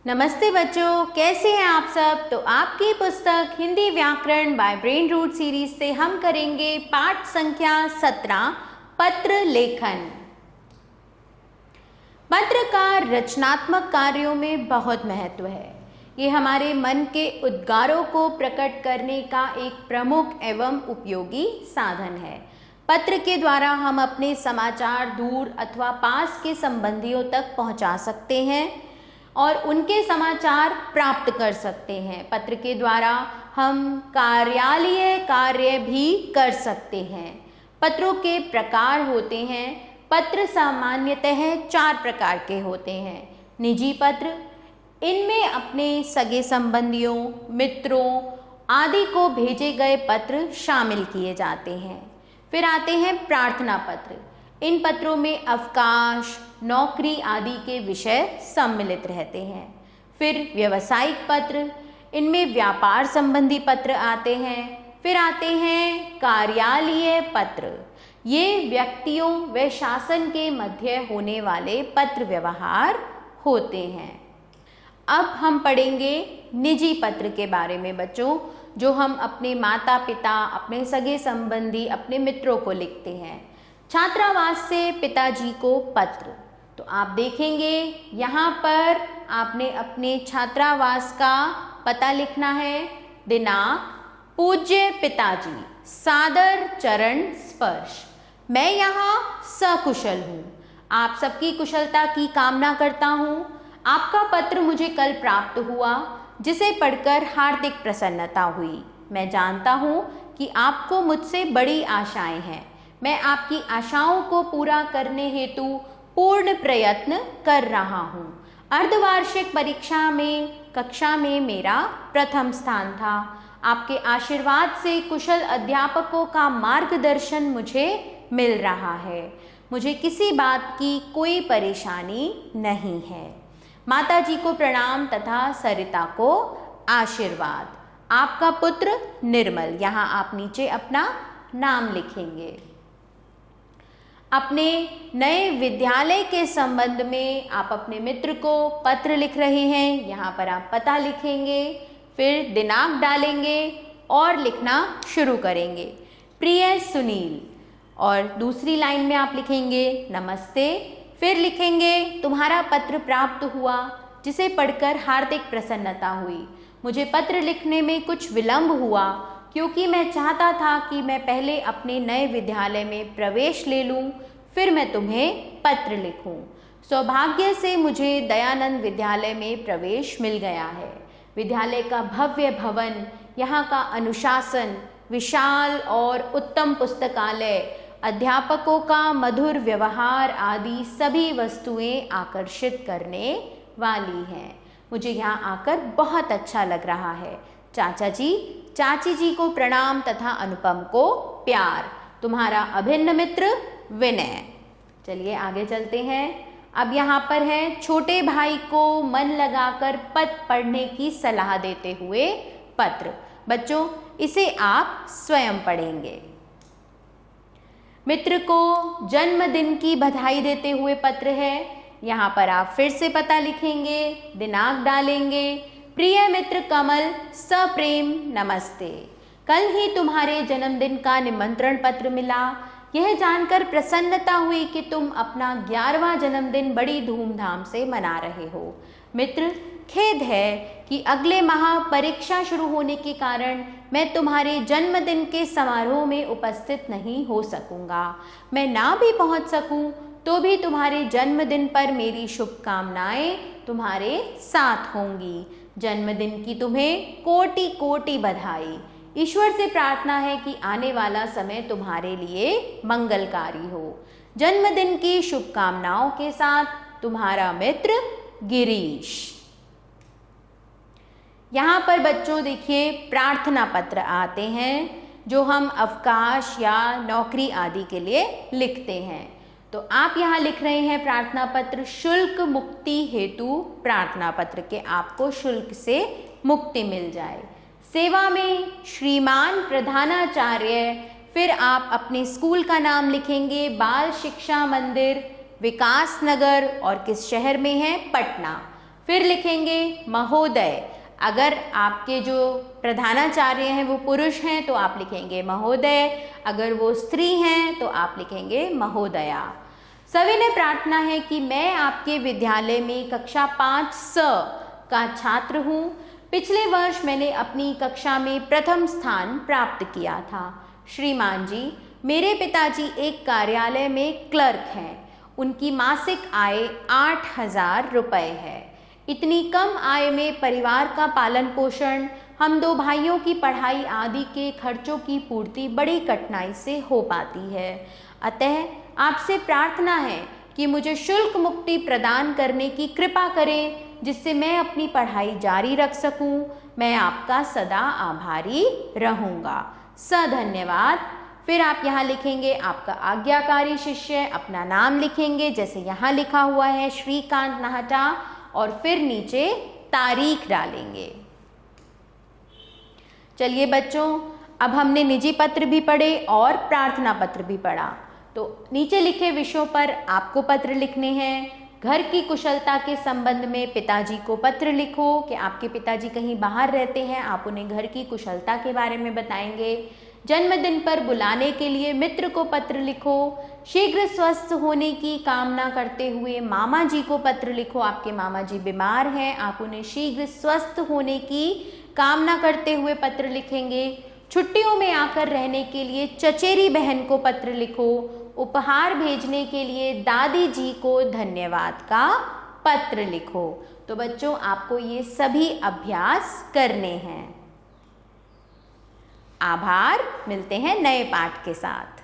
नमस्ते बच्चों, कैसे हैं आप सब। तो आपकी पुस्तक हिंदी व्याकरण बाय ब्रेन रूट सीरीज से हम करेंगे पाठ संख्या 17 पत्र लेखन। पत्र का रचनात्मक कार्यों में बहुत महत्व है। ये हमारे मन के उद्गारों को प्रकट करने का एक प्रमुख एवं उपयोगी साधन है। पत्र के द्वारा हम अपने समाचार दूर अथवा पास के संबंधियों तक पहुंचा सकते हैं और उनके समाचार प्राप्त कर सकते हैं। पत्र के द्वारा हम कार्यालयीय कार्य भी कर सकते हैं। पत्रों के प्रकार होते हैं। पत्र सामान्यतः 4 प्रकार के होते हैं। निजी पत्र, इनमें अपने सगे संबंधियों, मित्रों आदि को भेजे गए पत्र शामिल किए जाते हैं। फिर आते हैं प्रार्थना पत्र। इन पत्रों में अवकाश, नौकरी आदि के विषय सम्मिलित रहते हैं। फिर व्यावसायिक पत्र, इनमें व्यापार संबंधी पत्र आते हैं। फिर आते हैं कार्यालयीय पत्र, ये व्यक्तियों व शासन के मध्य होने वाले पत्र व्यवहार होते हैं। अब हम पढ़ेंगे निजी पत्र के बारे में बच्चों, जो हम अपने माता पिता, अपने सगे संबंधी, अपने मित्रों को लिखते हैं। छात्रावास से पिताजी को पत्र, तो आप देखेंगे यहाँ पर आपने अपने छात्रावास का पता लिखना है। दिनांक, पूज्य पिताजी, सादर चरण स्पर्श, मैं यहाँ सकुशल हूँ। आप सबकी कुशलता की कामना करता हूँ। आपका पत्र मुझे कल प्राप्त हुआ, जिसे पढ़कर हार्दिक प्रसन्नता हुई। मैं जानता हूँ कि आपको मुझसे बड़ी आशाएं हैं। मैं आपकी आशाओं को पूरा करने हेतु पूर्ण प्रयत्न कर रहा हूँ। अर्धवार्षिक परीक्षा में कक्षा में मेरा प्रथम स्थान था। आपके आशीर्वाद से कुशल अध्यापकों का मार्गदर्शन मुझे मिल रहा है। मुझे किसी बात की कोई परेशानी नहीं है। माताजी को प्रणाम तथा सरिता को आशीर्वाद। आपका पुत्र निर्मल। यहाँ आप नीचे अपना नाम लिखेंगे। अपने नए विद्यालय के संबंध में आप अपने मित्र को पत्र लिख रहे हैं। यहाँ पर आप पता लिखेंगे, फिर दिनांक डालेंगे और लिखना शुरू करेंगे। प्रिय सुनील, और दूसरी लाइन में आप लिखेंगे नमस्ते। फिर लिखेंगे तुम्हारा पत्र प्राप्त हुआ, जिसे पढ़कर हार्दिक प्रसन्नता हुई। मुझे पत्र लिखने में कुछ विलंब हुआ, क्योंकि मैं चाहता था कि मैं पहले अपने नए विद्यालय में प्रवेश ले लूं, फिर मैं तुम्हें पत्र लिखूं। सौभाग्य से मुझे दयानंद विद्यालय में प्रवेश मिल गया है। विद्यालय का भव्य भवन, यहाँ का अनुशासन, विशाल और उत्तम पुस्तकालय, अध्यापकों का मधुर व्यवहार आदि सभी वस्तुएं आकर्षित करने वाली हैं। मुझे यहाँ आकर बहुत अच्छा लग रहा है। चाचा जी, चाची जी को प्रणाम तथा अनुपम को प्यार। तुम्हारा अभिन्न मित्र विनय। चलिए आगे चलते हैं। अब यहाँ पर है छोटे भाई को मन लगाकर पत्र पढ़ने की सलाह देते हुए पत्र। बच्चों, इसे आप स्वयं पढ़ेंगे। मित्र को जन्मदिन की बधाई देते हुए पत्र है। यहाँ पर आप फिर से पता लिखेंगे, दिनांक डालेंगे। प्रिय मित्र कमल, सप्रेम नमस्ते। कल ही तुम्हारे जन्मदिन का निमंत्रण पत्र मिला। यह जानकर प्रसन्नता हुई कि तुम अपना 11वां जन्मदिन बड़ी धूमधाम से मना रहे हो। मित्र, खेद है कि अगले माह परीक्षा शुरू होने के कारण मैं तुम्हारे जन्मदिन के समारोह में उपस्थित नहीं हो सकूंगा। मैं ना भी पहुंच सकूं तो भी तुम्हारे जन्मदिन पर मेरी शुभकामनाएं तुम्हारे साथ होंगी। जन्मदिन की तुम्हें कोटि कोटि बधाई। ईश्वर से प्रार्थना है कि आने वाला समय तुम्हारे लिए मंगलकारी हो। जन्मदिन की शुभकामनाओं के साथ तुम्हारा मित्र गिरीश। यहाँ पर बच्चों देखिए प्रार्थना पत्र आते हैं, जो हम अवकाश या नौकरी आदि के लिए लिखते हैं। तो आप यहाँ लिख रहे हैं प्रार्थना पत्र शुल्क मुक्ति हेतु प्रार्थना पत्र के आपको शुल्क से मुक्ति मिल जाए। सेवा में श्रीमान प्रधानाचार्य, फिर आप अपने स्कूल का नाम लिखेंगे, बाल शिक्षा मंदिर, विकास नगर, और किस शहर में है, पटना। फिर लिखेंगे महोदय। अगर आपके जो प्रधानाचार्य हैं वो पुरुष हैं तो आप लिखेंगे महोदय, अगर वो स्त्री हैं तो आप लिखेंगे महोदया। सविनय प्रार्थना है कि मैं आपके विद्यालय में कक्षा 5 का छात्र हूँ। पिछले वर्ष मैंने अपनी कक्षा में प्रथम स्थान प्राप्त किया था। श्रीमान जी, मेरे पिताजी एक कार्यालय में क्लर्क हैं। उनकी मासिक आय 8,000 रुपये है। इतनी कम आय में परिवार का पालन पोषण, हम 2 भाइयों की पढ़ाई आदि के खर्चों की पूर्ति बड़ी कठिनाई से हो पाती है। अतः आपसे प्रार्थना है कि मुझे शुल्क मुक्ति प्रदान करने की कृपा करें, जिससे मैं अपनी पढ़ाई जारी रख सकूं। मैं आपका सदा आभारी रहूँगा। धन्यवाद। फिर आप यहाँ लिखेंगे आपका आज्ञाकारी शिष्य, अपना नाम लिखेंगे जैसे यहाँ लिखा हुआ है श्रीकांत नाहटा, और फिर नीचे तारीख डालेंगे। चलिए बच्चों, अब हमने निजी पत्र भी पढ़े और प्रार्थना पत्र भी पढ़ा। तो नीचे लिखे विषयों पर आपको पत्र लिखने हैं। घर की कुशलता के संबंध में पिताजी को पत्र लिखो कि आपके पिताजी कहीं बाहर रहते हैं, आप उन्हें घर की कुशलता के बारे में बताएंगे। जन्मदिन पर बुलाने के लिए मित्र को पत्र लिखो। शीघ्र स्वस्थ होने की कामना करते हुए मामा जी को पत्र लिखो। आपके मामा जी बीमार हैं, आप उन्हें शीघ्र स्वस्थ होने की कामना करते हुए पत्र लिखेंगे। छुट्टियों में आकर रहने के लिए चचेरी बहन को पत्र लिखो। उपहार भेजने के लिए दादी जी को धन्यवाद का पत्र लिखो। तो बच्चों, आपको ये सभी अभ्यास करने हैं। आभार। मिलते हैं नए पाठ के साथ।